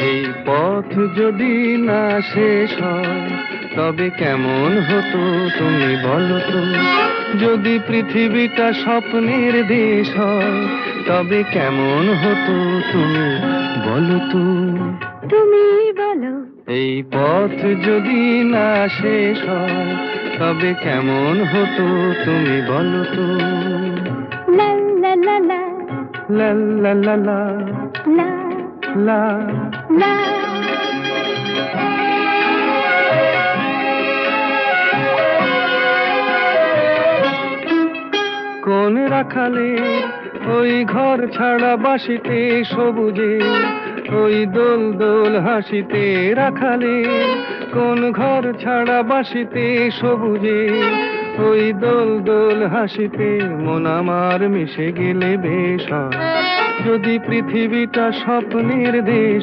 এই পথ যদি না শেষ হয় তবে কেমন হতো তুমি বলো তো। যদি পৃথিবীটা স্বপ্নের দেশ হয় তবে কেমন হতো তুমি বলো তো। তুমি বলো। এই পথ যদি না শেষ হয় তবে কেমন হতো তুমি বলো তো। লা লা লা লা লা লা লা লা লা লা। লা। কোন রাখালে ওই ঘর ছাড়া বাসিতে সবুজে ওই দোল দোল হাসিতে রাখালে। কোন ঘর ছাড়া বাসিতে সবুজে ওই দোল দোল হাসিতে মন আমার মিশে গেলে বেশ হয়। যদি পৃথিবীটা স্বপ্নের দেশ